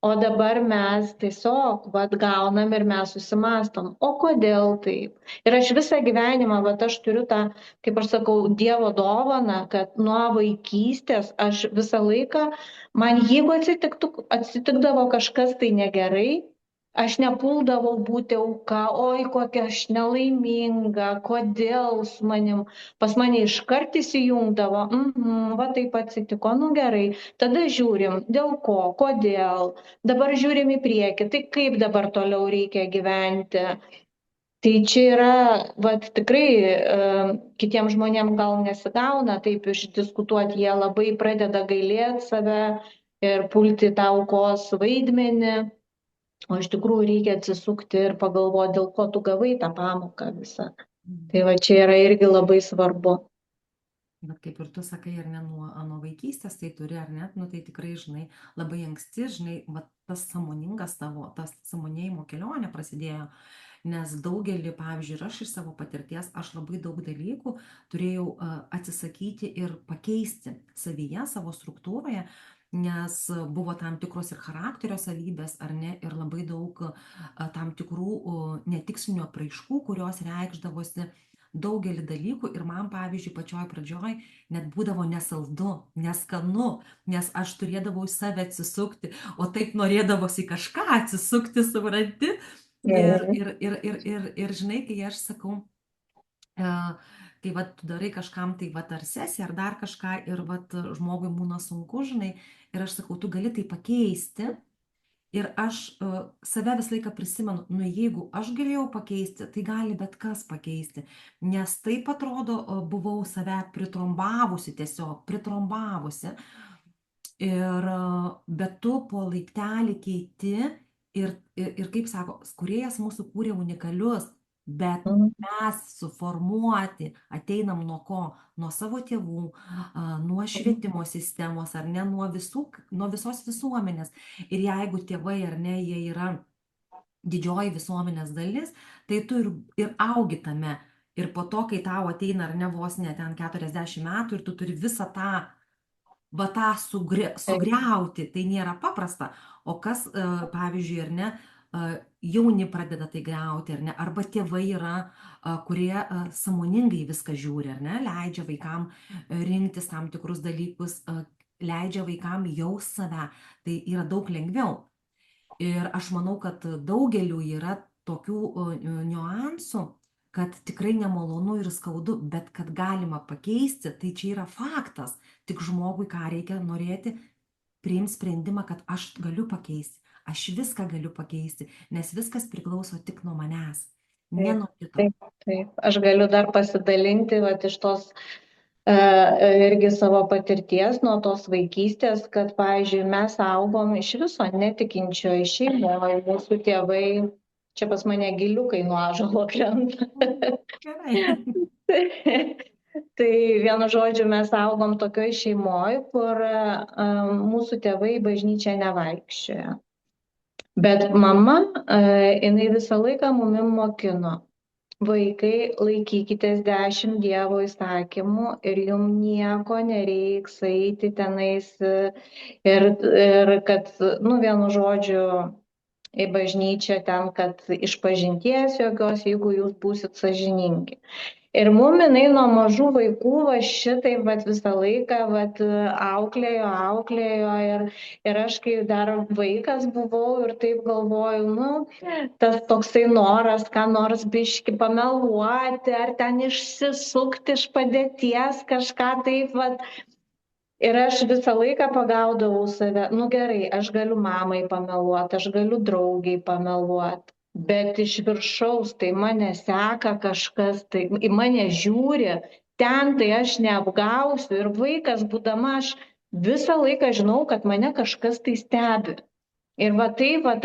B: O dabar mes tiesiog gaunam ir mes susimastom, o kodėl taip? Ir aš visą gyvenimą, aš turiu tą, kaip aš sakau, Dievo dovaną, kad nuo vaikystės aš visą laiką, man jeigu atsitikdavo kažkas tai negerai, aš nepuldavau būti auka, oi kokia aš nelaiminga, kodėl su manim, pas mane iškart įsijungdavo, va taip atsitiko, nu gerai, tada žiūrim, dėl ko, kodėl, dabar žiūrim į priekį, tai kaip dabar toliau reikia gyventi. Tai čia yra, tikrai kitiems žmonėms gal nesigauna taip išdiskutuoti, jie labai pradeda gailėti save ir pulti tą aukos vaidmenį. O iš tikrųjų reikia atsisukti ir pagalvoti, dėl ko tu gavai tą pamoką visą. Tai va čia yra irgi labai svarbu.
A: Bet kaip ir tu sakai, ar ne, nuo vaikystės tai turi, ar ne, nu tai tikrai, žinai, labai anksti, žinai, tas sąmoningas tavo, tas sąmonėjimo kelionė prasidėjo, nes daugelį, pavyzdžiui, ir aš iš savo patirties, aš labai daug dalykų turėjau atsisakyti ir pakeisti savyje, savo struktūroje, nes buvo tam tikros ir charakterio savybės, ar ne, ir labai daug tam tikrų netikslinių apraiškų, kurios reikšdavosi daugelį dalykų ir man, pavyzdžiui, pačioj pradžioj net būdavo nesaldu, neskanu, nes aš turėdavau į save atsisukti, o taip norėdavosi į kažką atsisukti, supranti. Ir žinai, kai aš sakau, kai vat, tu darai kažkam tai vat, ar sesiją, ar dar kažką, ir vat, žmogui būna sunku, žinai, ir aš sakau, tu gali tai pakeisti. Ir aš save visą laiką prisimenu, nu jeigu aš galėjau pakeisti, tai gali bet kas pakeisti. Nes taip atrodo, buvau save pritrombavusi, tiesiog pritrombavusi. Bet tu po laiptelį keiti ir kaip sako, kūrėjas mūsų kūrė unikalius, bet mes suformuoti ateinam nuo ko? Nuo savo tėvų, nuo švietimo sistemos, ar ne, nuo visos visuomenės. Ir jeigu tėvai, ar ne, jie yra didžioji visuomenės dalis, tai tu ir augi tame. Ir po to, kai tau ateina, ar ne, vos ne ten 40 metų ir tu turi visą tą va tą sugriauti, tai nėra paprasta. O kas, pavyzdžiui, ar ne, jauni pradeda tai griauti, ar ne, arba tėvai yra, kurie sąmoningai viską žiūri, ar ne, leidžia vaikam rinktis tam tikrus dalykus, leidžia vaikam jaus save, tai yra daug lengviau. Ir aš manau, kad daugeliu yra tokių niuansų, kad tikrai nemalonu ir skaudu, bet kad galima pakeisti, tai čia yra faktas. Tik žmogui ką reikia norėti, priimti sprendimą, kad aš galiu pakeisti, aš viską galiu pakeisti, nes viskas priklauso tik nuo manęs, ne nuo kito.
B: Taip. Aš galiu dar pasidalinti vat, iš tos irgi savo patirties nuo tos vaikystės, kad, pavyzdžiui, mes augom iš viso netikinčioje šeimoje, mūsų tėvai, čia pas mane giliukai nuo ąžuolo krenta.
A: Gerai.
B: Tai vienu žodžiu mes augom tokioj šeimoje, kur mūsų tėvai į bažnyčią nevaikščiojo. Bet mama, jinai visą laiką mumim mokino. Vaikai, laikykitės 10 Dievo įsakymų ir jums nieko nereiks eiti tenais ir kad, nu, vienu žodžiu, į bažnyčią ten, kad išpažinties jokios, jeigu jūs būsit sąžiningi. Ir mum jinai nuo mažų vaikų va šitai vat visą laiką vat auklėjo ir aš kai dar vaikas buvau ir taip galvoju, nu, tas toksai noras, ką nors biški pameluoti, ar ten išsisukti iš padėties, kažką taip vat. Ir aš visą laiką pagaudavau save, nu gerai, aš galiu mamai pameluoti, aš galiu draugiai pameluoti. Bet iš viršaus tai mane seka kažkas, tai į mane žiūri, ten tai aš neapgausiu. Ir vaikas, būdama, aš visą laiką žinau, kad mane kažkas tai stebi. Ir va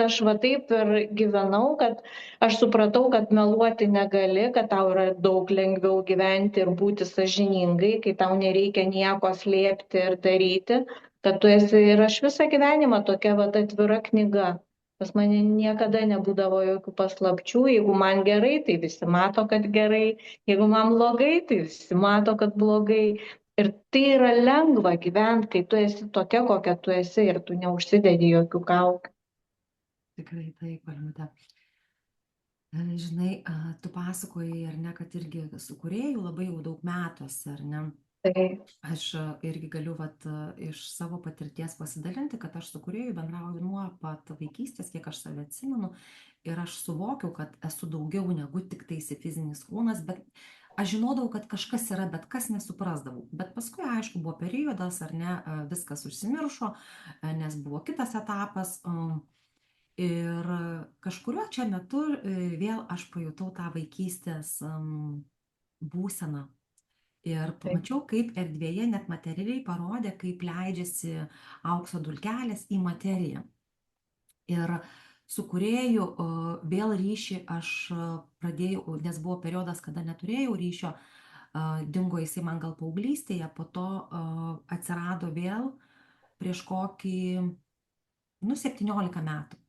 B: aš va taip ir gyvenau, kad aš supratau, kad meluoti negali, kad tau yra daug lengviau gyventi ir būti sąžiningai, kai tau nereikia nieko slėpti ir daryti, kad tu esi ir aš visą gyvenimą tokia va atvira knyga. Pas mane niekada nebūdavo jokių paslapčių, jeigu man gerai, tai visi mato, kad gerai, jeigu man blogai, tai visi mato, kad blogai. Ir tai yra lengva gyventi, kai tu esi tokia, kokia tu esi ir tu neužsidedi jokių kaukių.
A: Tikrai taip, Almute. Žinai, tu pasakojai, ar ne, kad irgi su kūrėju labai jau daug metuose, ar ne?
B: Taip.
A: Aš irgi galiu vat, iš savo patirties pasidalinti, kad aš su kūrėju bendrauju nuo pat vaikystės, kiek aš save atsimenu, ir aš suvokiau, kad esu daugiau negu tik tais fizinis kūnas, bet aš žinodavau, kad kažkas yra, bet kas nesuprasdavau. Bet paskui, aišku, buvo periodas, ar ne, viskas užsimiršo, nes buvo kitas etapas. Ir kažkuriuo čia metu vėl aš pajutau tą vaikystės būseną. Ir pamačiau, kaip erdvėje net materialiai parodė, kaip leidžiasi aukso dulkelės į materiją. Ir su kūrėju vėl ryšį aš pradėjau, nes buvo periodas, kada neturėjau ryšio, dingo jisai man gal paauglystėje, po to atsirado vėl prieš kokį, 17 metų.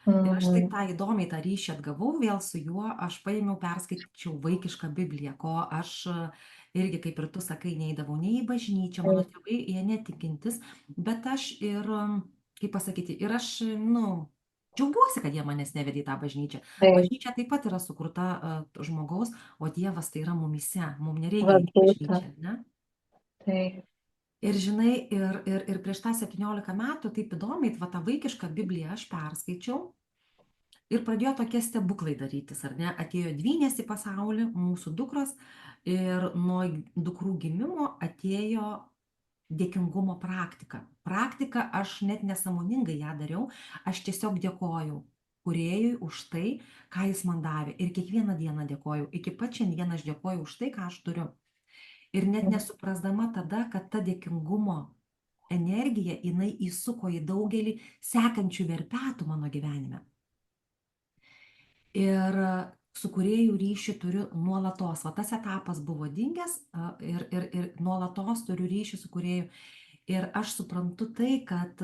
A: Ir aš taip
B: Mhm.
A: tą įdomiai tą ryšį atgavau vėl su juo, aš paėmiau, perskaičiau vaikišką Bibliją, ko aš irgi, kaip ir tu sakai, neidavau nei į bažnyčią, mano
B: Taip,
A: tėvai, jie netikintis, bet aš ir, kaip pasakyti, ir aš, nu, džiaugiuosi, kad jie manęs nevedė į tą bažnyčią.
B: taip,
A: Bažnyčia taip pat yra sukurta žmogaus, o Dievas tai yra mumyse, mums nereikia
B: vat
A: eiti į
B: būtent.
A: bažnyčią, ne?
B: Taip.
A: Ir žinai, ir prieš tą 17 metų taip įdomiai, va tą vaikišką Bibliją aš perskaičiau ir pradėjo tokie stebuklai darytis, ar ne? Atėjo dvynės į pasaulį, mūsų dukros, ir nuo dukrų gimimo atėjo dėkingumo praktika. Praktika, aš net nesąmoningai ją dariau, aš tiesiog dėkojau Kūrėjui už tai, ką jis man davė. Ir kiekvieną dieną dėkojau. Iki pat šiandien aš dėkoju už tai, ką aš turiu. Ir net nesuprasdama tada, kad ta dėkingumo energija, jinai įsuko į daugelį sekančių verpetų mano gyvenime. Ir su kūrėjų ryšį turiu nuolatos. Va tas etapas buvo dingęs ir nuolatos turiu ryšį su kūrėju. Ir aš suprantu tai, kad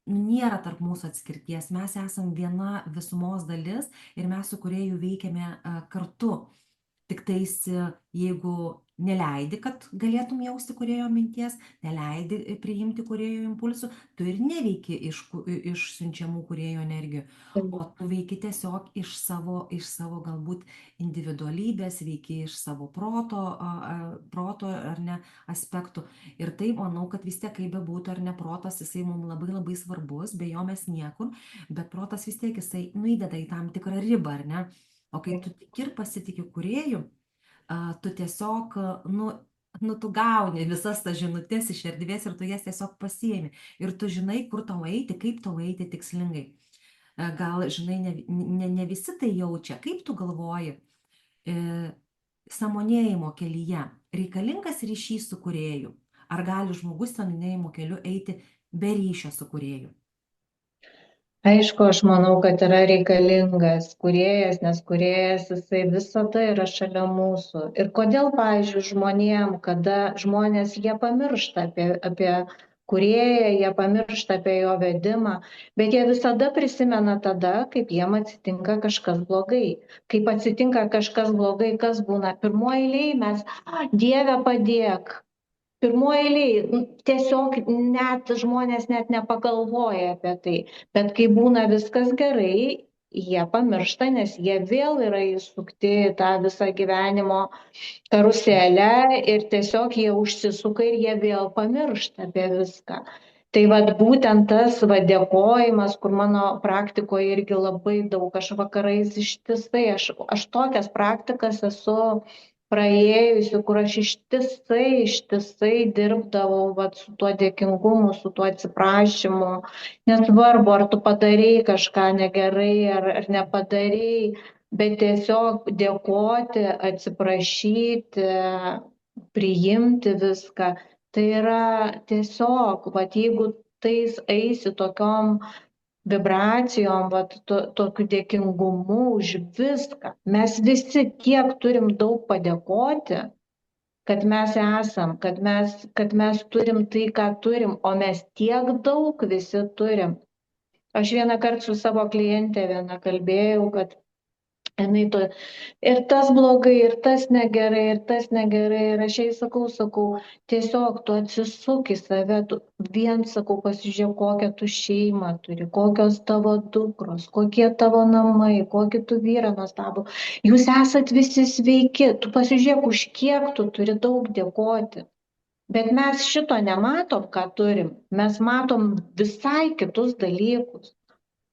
A: nėra tarp mūsų atskirties. Mes esam viena visumos dalis ir mes su kūrėju veikiame kartu. Tiktais jeigu neleidi, kad galėtum jausti kūrėjo minties, neleidi priimti kūrėjo impulsų, tu ir neveiki iš siunčiamų kūrėjo energijų, o tu veiki tiesiog iš savo galbūt individualybės, veiki iš savo proto ar ne aspektų. Ir tai manau, kad vis tiek, kaip bebūtų ar ne, protas, jisai mums labai labai svarbus, be jo mes niekur, bet protas vis tiek jisai nuįdeda į tam tikrą ribą, ar ne? O kai tu tik ir pasitiki kūrėju, tu tiesiog, tu gauni visas tas žinutės iš erdvės ir tu jas tiesiog pasiemi. Ir tu žinai, kur tau eiti, kaip tau eiti tikslingai. Gal, žinai, ne visi tai jaučia. Kaip tu galvoji, sąmonėjimo kelyje reikalingas ryšys su kūrėju? Ar gali žmogus sąmonėjimo keliu eiti be ryšio su kūrėju?
B: Aišku, aš manau, kad yra reikalingas kūrėjas, nes kūrėjas jisai visada yra šalia mūsų. Ir kodėl, pavyzdžiui, žmonėm, kada žmonės jie pamiršta apie kūrėją, jie pamiršta apie jo vedimą, bet jie visada prisimena tada, kaip jiem atsitinka kažkas blogai. Kaip atsitinka kažkas blogai, kas būna pirmoji eilėje, mes, Dieve padėk. Pirmoj eilėj tiesiog net žmonės net nepagalvoja apie tai. Bet kai būna viskas gerai, jie pamiršta, nes jie vėl yra įsukti į tą visą gyvenimo karuselę ir tiesiog jie užsisuka ir jie vėl pamiršta apie viską. Tai vat būtent tas va dėkojimas, kur mano praktikoje irgi labai daug, aš vakarais ištisai, aš tokias praktikas esu praėjusi, kur aš ištisai dirbdavau vat, su tuo dėkingumu, su tuo atsiprašymu. Nesvarbu, ar tu padarei kažką negerai, ar nepadarei, bet tiesiog dėkoti, atsiprašyti, priimti viską. Tai yra tiesiog, vat, jeigu tais eisi tokiom vibracijom, vat, tokiu dėkingumu už viską. Mes visi tiek turim daug padėkoti, kad mes esam, kad mes turim tai, ką turim, o mes tiek daug visi turim. Aš vieną kartą su savo klientė viena kalbėjau, kad jinai to ir tas blogai, ir tas negerai, ir tas negerai. Ir aš jai sakau, tiesiog tu atsisuk į save, tu vien sakau, pasižiūrėk, kokią tu šeimą turi, kokios tavo dukros, kokie tavo namai, kokį tu vyrą nuostabų. Jūs esat visi sveiki, tu pasižiūrėk, už kiek tu turi daug dėkoti. Bet mes šito nematom, ką turim. Mes matom visai kitus dalykus.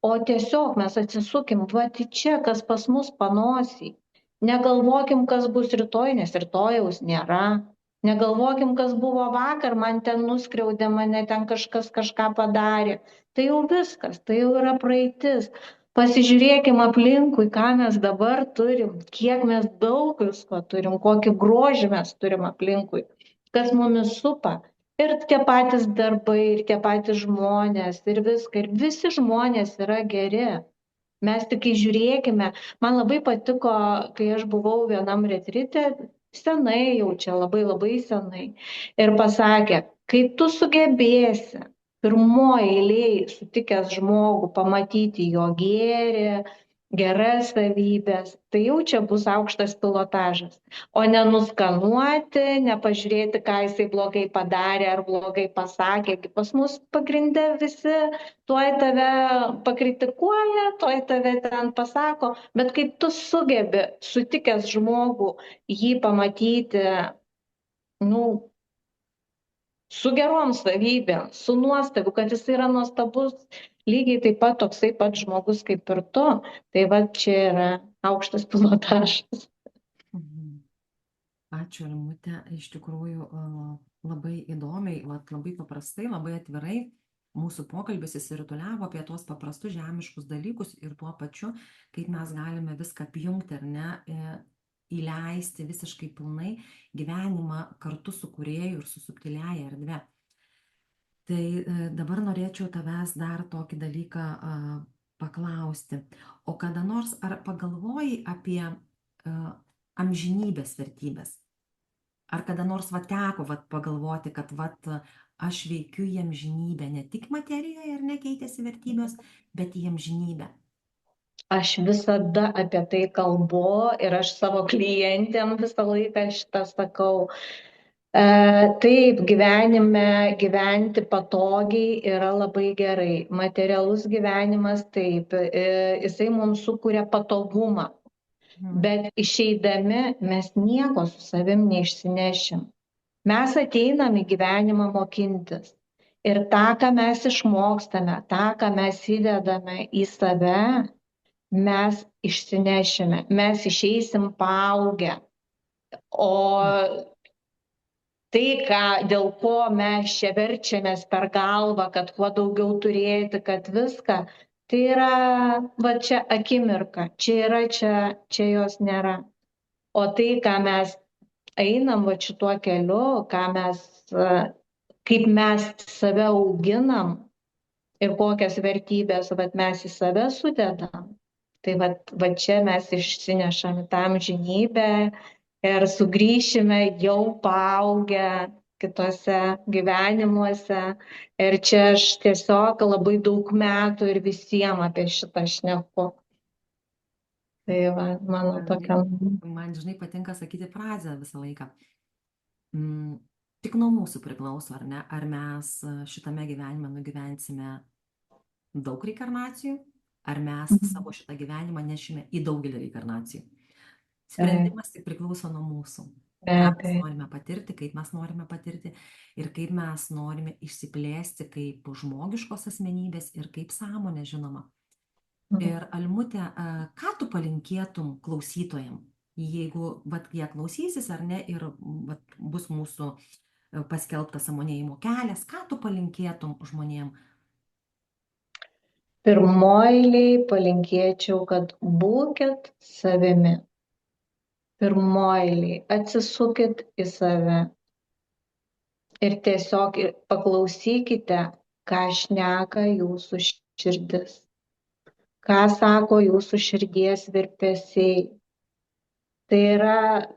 B: O tiesiog mes atsisukim, va tai čia, kas pas mus panosy. Negalvokim, kas bus rytoj, nes rytojaus nėra. Negalvokim, kas buvo vakar, man ten nuskriaudė, mane ten kažkas kažką padarė. Tai jau viskas, tai jau yra praeitis. Pasižiūrėkim aplinkui, ką mes dabar turim, kiek mes daug visko turim, kokį grožį mes turim aplinkui, kas mumis supa. Ir tie patys darbai, ir tie patys žmonės, ir viską. Ir visi žmonės yra geri. Mes tik žiūrėkime. Man labai patiko, kai aš buvau vienam retrite, senai jau čia, labai labai senai. Ir pasakė, kai tu sugebėsi pirmoj eilėj sutikęs žmogų pamatyti jo gėrį, geras savybės, tai jau čia bus aukštas pilotažas. O nenuskanuoti, nepažiūrėti, ką jisai blogai padarė ar blogai pasakė. Pas mus pagrinde visi tuoj tave pakritikuoja, tuoj tave ten pasako, bet kai tu sugebi sutikęs žmogų jį pamatyti, nu, su gerom savybėm, su nuostabu, kad jis yra nuostabus, lygiai taip pat toksai pat žmogus kaip ir tu. Tai va čia yra aukštas pilotažas.
A: Mhm. Ačiū, Almute. Iš tikrųjų, labai įdomiai, labai paprastai, labai atvirai mūsų pokalbis įsirutuliavo apie tuos paprastus žemiškus dalykus ir tuo pačiu, kaip mes galime viską apjungti, ar ne, įleisti visiškai pilnai gyvenimą kartu su kūrėju ir su subtiliaja erdve. Tai dabar norėčiau tavęs dar tokį dalyką paklausti. O kada nors ar pagalvojai apie amžinybės vertybės? Ar kada nors teko pagalvoti, kad aš veikiu į amžinybę, ne tik materijoje ar nekeitėsi vertybės, bet į amžinybę?
B: Aš visada apie tai kalbu ir aš savo klientėm visą laiką šitą sakau. Taip, gyvenime gyventi patogiai yra labai gerai. Materialus gyvenimas, taip, jisai mums sukuria patogumą. Bet išeidami mes nieko su savim neišsinešim. Mes ateinam į gyvenimą mokintis. Ir tą, ką mes išmokstame, tą, ką mes įdedame į save, mes išsinešime. Mes išeisim paaugę. O tai, dėl ko mes čia verčiamės per galvą, kad kuo daugiau turėti, kad viską, tai yra, va čia akimirka, čia yra, čia jos nėra. O tai, ką mes einam va šituo keliu, kaip mes save auginam ir kokias vertybės mes į save sudedam, tai va čia mes išsinešam tą amžinybę ir sugrįšime jau paaugę kitose gyvenimuose. Ir čia aš tiesiog labai daug metų ir visiems apie šitą šneku. Tai va, mano tokia.
A: Man, žinai, patinka sakyti frazę visą laiką. Tik nuo mūsų priklauso, ar ne, ar mes šitame gyvenime nugyvensime daug reinkarnacijų, ar mes savo šitą gyvenimą nešime į daugelį reinkarnacijų. Sprendimas tik priklauso nuo mūsų. Ką mes norime patirti, kaip mes norime patirti ir kaip mes norime išsiplėsti kaip žmogiškos asmenybės ir kaip sąmonė, žinoma. Ir Almute, ką tu palinkėtum klausytojam, jeigu jie klausysis ar ne ir bus mūsų paskelbtas sąmonėjimo kelias, ką tu palinkėtum žmonėm?
B: Pirmoj eilėj palinkėčiau, kad būkit savimi. Pirmoj eilėj atsisukit į save ir tiesiog paklausykite, ką šneka jūsų širdis, ką sako jūsų širdies virpesiai. Tai yra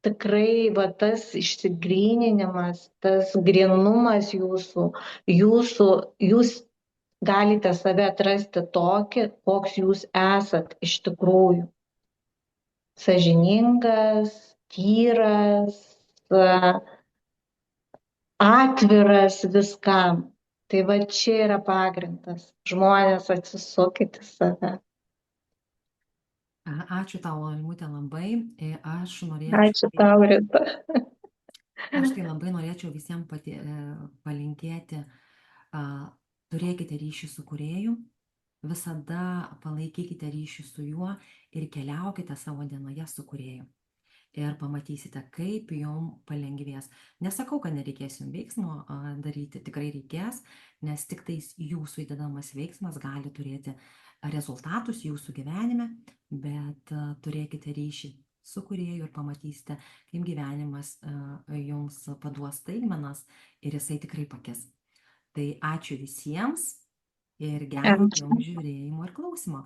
B: tikrai tas išsigryninimas, tas grynumas jūs galite save atrasti tokį, koks jūs esat iš tikrųjų. Sąžiningas, tyras, atviras viskam. Tai va čia yra pagrindas. Žmonės atsisukit į save.
A: Ačiū tau, Almute, labai.
B: Ačiū tau, Rita.
A: Aš tai labai norėčiau visiems palinkėti, turėkite ryšį su kūrėju, visada palaikykite ryšį su juo ir keliaukite savo dienoje su kūrėju. Ir pamatysite, kaip jums palengvės. Nesakau, kad nereikės jums veiksmo daryti, tikrai reikės, nes tik tais jūsų įdedamas veiksmas gali turėti rezultatus jūsų gyvenime, bet turėkite ryšį su kūrėju ir pamatysite, kaip gyvenimas jums paduos staigmenas ir jisai tikrai pakis. Tai ačiū visiems ir gero jums žiūrėjimo ir klausimo.